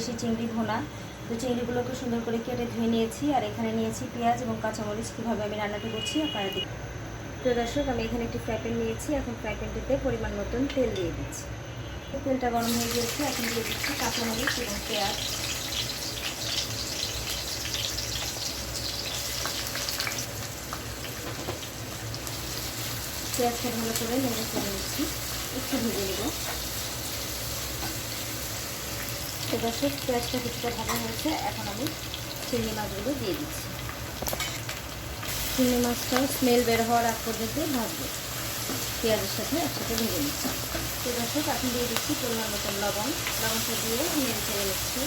দেশি চিংড়ি ভুনা। তো চিংড়িগুলোকে সুন্দর করে কেটে ধুয়ে নিয়েছি, আর এখানে নিয়েছি পেঁয়াজ এবং কাঁচামরিচ। কীভাবে আমি রান্নাটা করছি আপনারা দেখুন। তো দর্শক, আমি এখানে একটি ফ্রাই প্যান নিয়েছি। এখন ফ্রাই প্যানটিতে পরিমাণ মতন তেল দিয়ে দিচ্ছি। তেলটা গরম হয়ে গিয়েছে, এখন দিয়ে দিচ্ছি কাঁচামরিচ এবং পেঁয়াজ। পেঁয়াজটা ভালো করে নেড়ে চেড়ে নিচ্ছি, একটু ভেজে নেব। তো দর্শক, পেঁয়াজটা কিছুটা ভাজা হয়েছে, এখন আমি চিংড়ি মাছগুলো দিয়ে দিচ্ছি। চিংড়ি মাছটা স্মেল বের হওয়ার আগ পর্যন্ত ভাজবো, পেঁয়াজের সাথে একসাথে ভেজে নিচ্ছি। তো দর্শক, এখন দিয়ে দিচ্ছি পরিমাণ মতন লবণটা দিয়ে নেড়ে চেড়ে নিচ্ছি।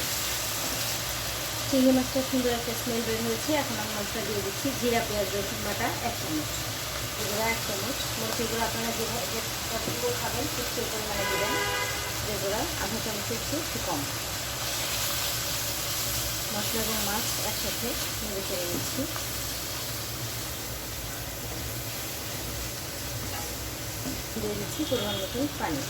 চিংড়ি মাছটা সুন্দর একটা স্মেল বের হয়েছে, এখন আমি মশলা দিয়ে দিচ্ছি জিরা পেঁয়াজ রসুন বাটা 1 চামচ, এগুলো 1 চামচ। মরিচগুলো আপনারা যে কতগুলো খাবেন ঠিক সেই পরিমাণে দেবেন, যেগুলো আধা চামচের চেয়ে একটু কম। মশলা এবং মাছ একসাথে নেড়ে চেড়ে নিচ্ছি। দিয়ে দিচ্ছি পরিমাণ মতন পানি।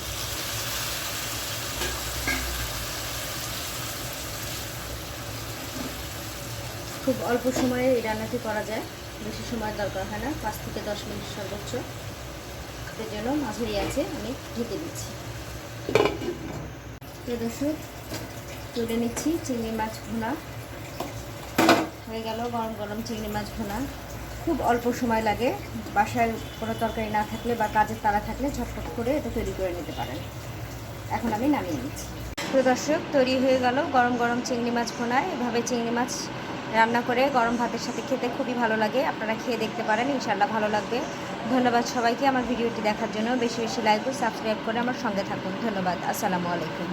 খুব অল্প সময়ে এই রান্নাটি করা যায়, বেশি সময়ের দরকার হয় না, 5 থেকে 10 মিনিট সর্বোচ্চ। এর জন্য মাঝারি আছে আমি ঢেকে দিচ্ছি। দর্শক, তুলে নিচ্ছি চিংড়ি মাছ ভুনা। হয়ে গেল গরম গরম চিংড়ি মাছ ভুনা। খুব অল্প সময় লাগে, বাসায় কোনো তরকারি না থাকলে বা কাজের তাড়া থাকলে ঝটপট করে এটা তৈরি করে নিতে পারেন। এখন আমি নামিয়ে নিচ্ছি। তো দর্শক, তৈরি হয়ে গেল গরম গরম চিংড়ি মাছ ভুনা। এভাবে চিংড়ি মাছ রান্না করে গরম ভাতের সাথে খেতে খুবই ভালো লাগে। আপনারা খেয়ে দেখতে পারেন, ইনশাআল্লাহ ভালো লাগবে। ধন্যবাদ সবাইকে আমার ভিডিওটি দেখার জন্য। বেশি বেশি লাইক ও সাবস্ক্রাইব করে আমার সঙ্গে থাকুন। ধন্যবাদ। আসসালামু আলাইকুম।